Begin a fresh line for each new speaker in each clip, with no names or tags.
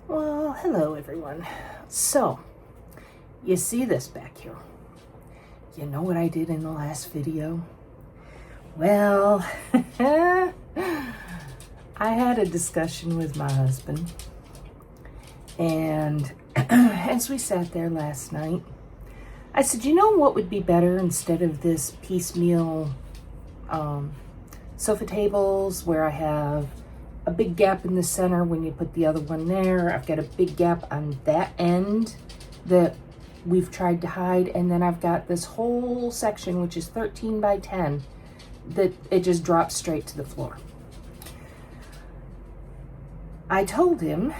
Well, hello everyone. So, you see this back here? You know what I did in the last video? Well, I had a discussion with my husband, and as we sat there last night, I said, you know what would be better instead of this piecemeal sofa tables where I have a big gap in the center when you put the other one there. I've got a big gap on that end that we've tried to hide, and then I've got this whole section which is 13 by 10 that it just drops straight to the floor. I told him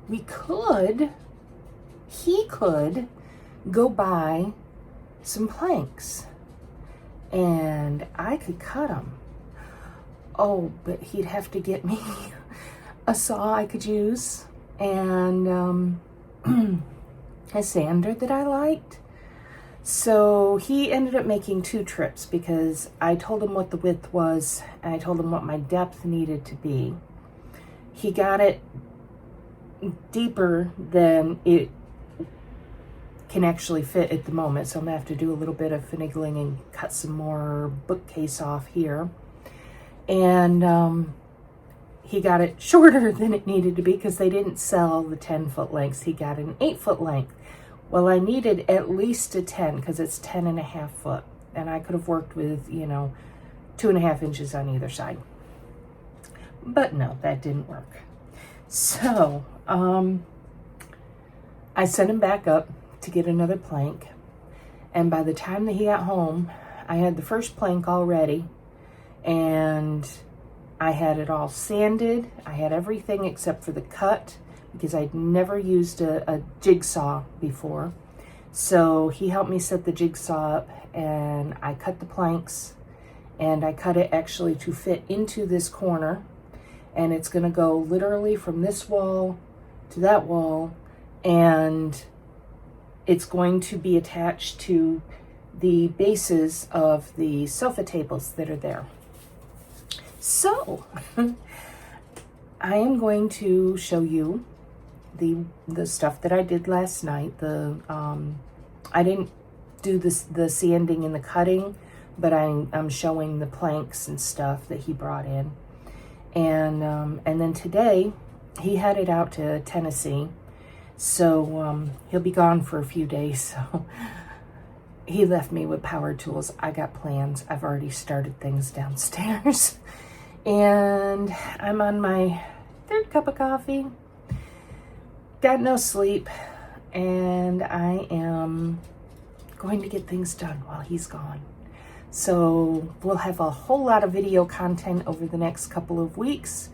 he could go buy some planks and I could cut them. Oh, but he'd have to get me a saw I could use and a sander that I liked. So he ended up making 2 trips because I told him what the width was and I told him what my depth needed to be. He got it deeper than it can actually fit at the moment, so I'm gonna have to do a little bit of finagling and cut some more bookcase off here. And he got it shorter than it needed to be because they didn't sell the 10-foot lengths. He got an 8-foot length. Well, I needed at least a 10 because it's 10.5 foot. And I could have worked with, 2.5 inches on either side. But no, that didn't work. So, I sent him back up to get another plank. And by the time that he got home, I had the first plank all ready. And I had it all sanded. I had everything except for the cut because I'd never used a jigsaw before. So he helped me set the jigsaw up and I cut the planks, and I cut it actually to fit into this corner, and it's gonna go literally from this wall to that wall, and it's going to be attached to the bases of the sofa tables that are there. So, I am going to show you the stuff that I did last night. I didn't do the sanding and the cutting, but I'm showing the planks and stuff that he brought in. And then today, he headed out to Tennessee, so he'll be gone for a few days. So he left me with power tools. I got plans. I've already started things downstairs. And I'm on my 3rd cup of coffee, got no sleep, and I am going to get things done while he's gone. So we'll have a whole lot of video content over the next couple of weeks,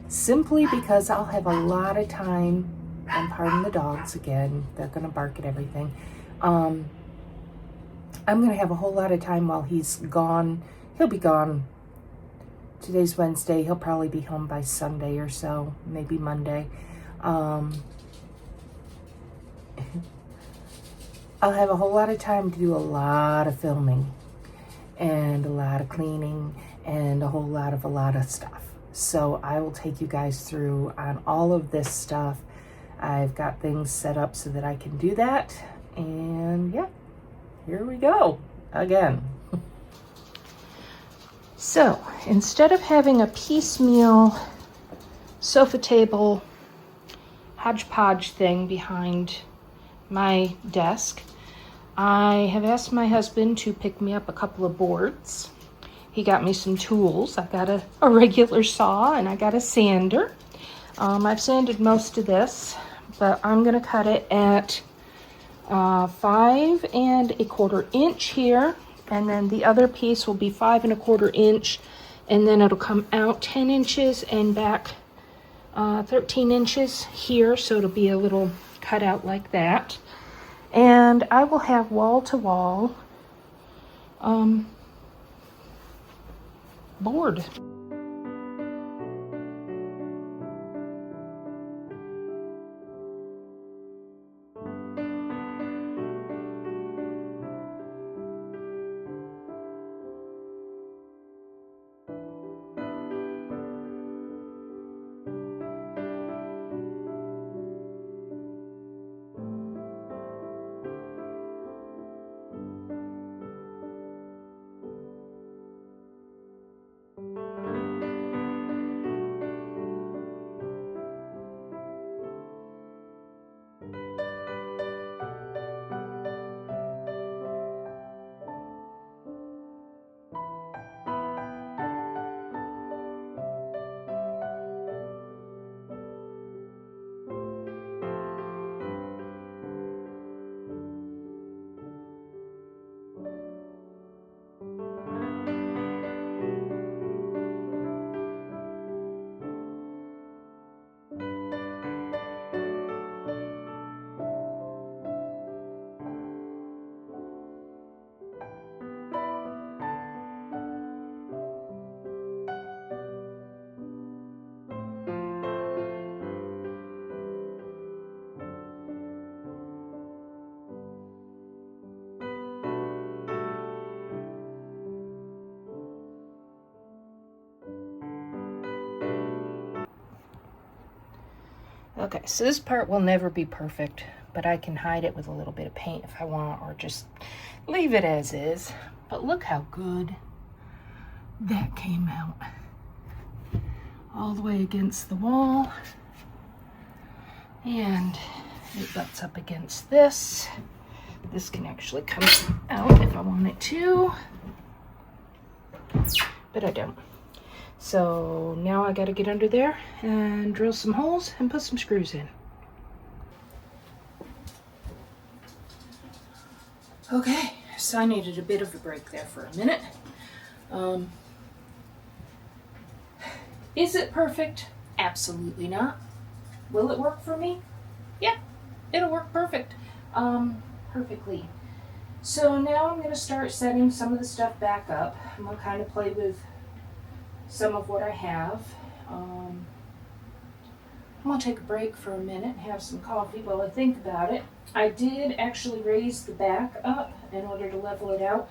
simply because I'll have a lot of time, and pardon the dogs again, they're gonna bark at everything. I'm gonna have a whole lot of time while he's gone. He'll be gone. Today's Wednesday. He'll probably be home by Sunday or so, maybe Monday. I'll have a whole lot of time to do a lot of filming and a lot of cleaning and a lot of stuff. So I will take you guys through on all of this stuff. I've got things set up so that I can do that. And yeah, here we go again. So, instead of having a piecemeal sofa table hodgepodge thing behind my desk, I have asked my husband to pick me up a couple of boards. He got me some tools. I got a regular saw and I got a sander. I've sanded most of this, but I'm going to cut it at 5 1/4 inch here. And then the other piece will be 5 1/4 inch, and then it'll come out 10 inches and back 13 inches here, so it'll be a little cutout like that. And I will have wall-to-wall board. Okay, so this part will never be perfect, but I can hide it with a little bit of paint if I want, or just leave it as is. But look how good that came out. All the way against the wall. And it butts up against this. This can actually come out if I want it to, but I don't. So now I gotta get under there and drill some holes and put some screws in. Okay, so I needed a bit of a break there for a minute. Is it perfect? Absolutely not. Will it work for me? Yeah, it'll work perfectly. So now I'm going to start setting some of the stuff back up. I'm going to kind of play with some of what I have. I'm going to take a break for a minute and have some coffee while I think about it. I did actually raise the back up in order to level it out.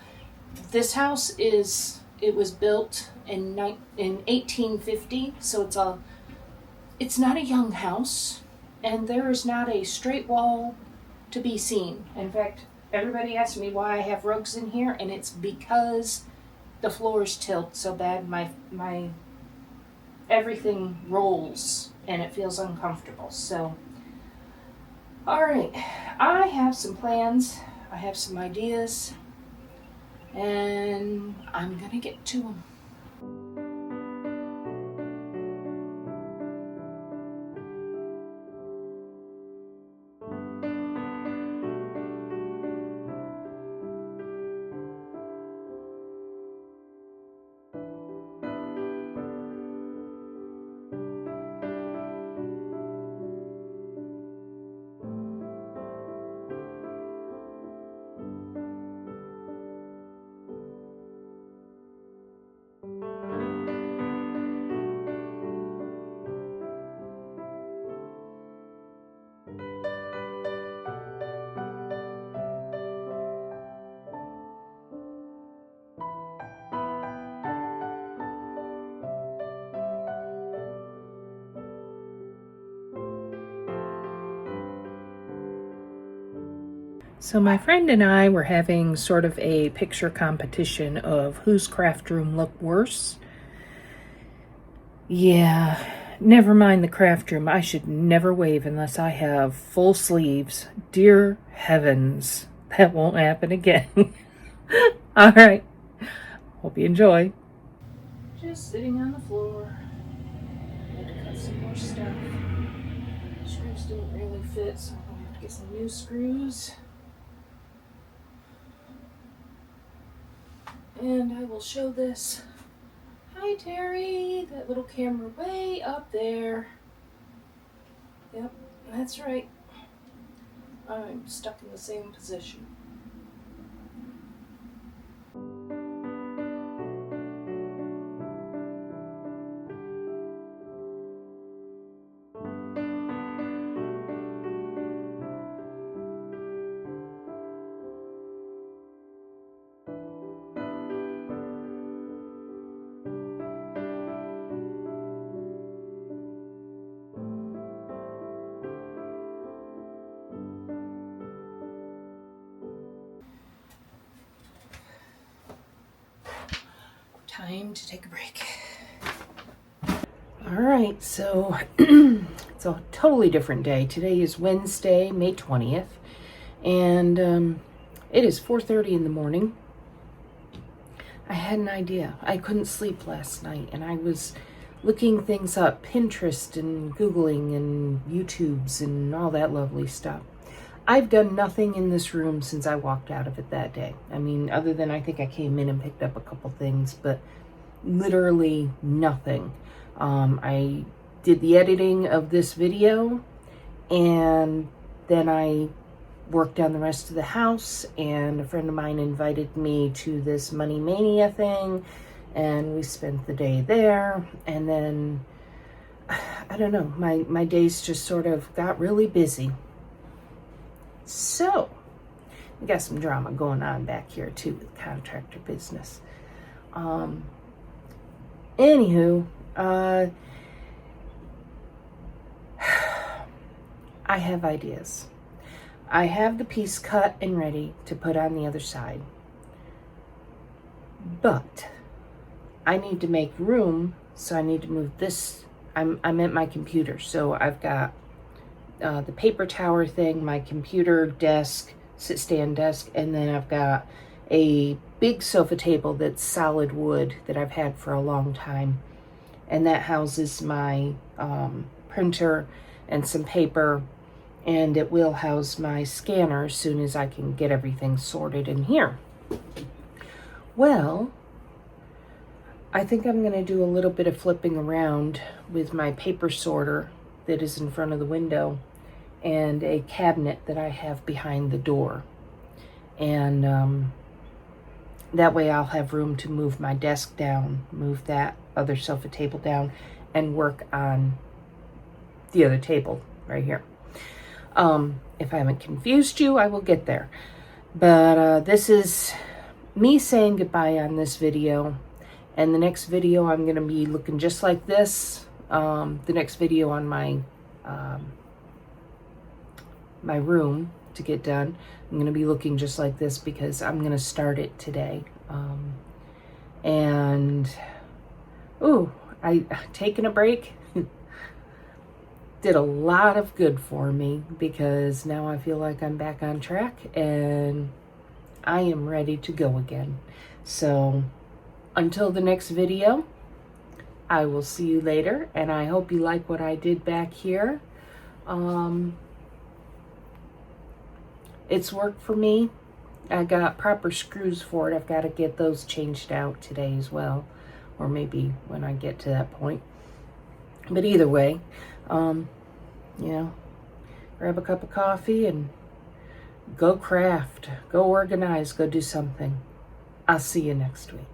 This house was built in 1850, so it's not a young house, and there is not a straight wall to be seen. In fact, everybody asks me why I have rugs in here, and it's because the floors tilt so bad. My everything rolls and it feels uncomfortable. So, all right, I have some plans. I have some ideas, and I'm gonna get to them. So my friend and I were having sort of a picture competition of whose craft room looked worse. Yeah, never mind the craft room. I should never wave unless I have full sleeves. Dear heavens, that won't happen again. All right, hope you enjoy. Just sitting on the floor. I had to cut some more stuff. Screws didn't really fit, so I'm gonna have to get some new screws. And I will show this. Hi, Terry. That little camera way up there. Yep, that's right. I'm stuck in the same position. Time to take a break. All right, so it's a totally different day. Today is Wednesday, May 20th, and it is 4:30 in the morning. I had an idea. I couldn't sleep last night, and I was looking things up, Pinterest and Googling and YouTubes and all that lovely stuff. I've done nothing in this room since I walked out of it that day. I mean, other than I think I came in and picked up a couple things, but literally nothing. I did the editing of this video, and then I worked on the rest of the house, and a friend of mine invited me to this Money Mania thing, and we spent the day there, and then, I don't know, my days just sort of got really busy. So, we got some drama going on back here too with contractor business. Anywho, I have ideas. I have the piece cut and ready to put on the other side. But I need to make room, so I need to move this. I'm at my computer, so I've got the paper tower thing, my computer desk, sit-stand desk, and then I've got a big sofa table that's solid wood that I've had for a long time. And that houses my printer and some paper, and it will house my scanner as soon as I can get everything sorted in here. Well, I think I'm going to do a little bit of flipping around with my paper sorter that is in front of the window and a cabinet that I have behind the door. And that way I'll have room to move my desk down, move that other sofa table down, and work on the other table right here. If I haven't confused you, I will get there. But this is me saying goodbye on this video. And the next video, I'm going to be looking just like this. The next video on my my room to get done, I'm going to be looking just like this because I'm going to start it today. I taking a break did a lot of good for me because now I feel like I'm back on track and I am ready to go again. So until the next video, I will see you later, and I hope you like what I did back here. It's worked for me. I got proper screws for it. I've got to get those changed out today as well, or maybe when I get to that point. But either way, grab a cup of coffee and go craft, go organize, go do something. I'll see you next week.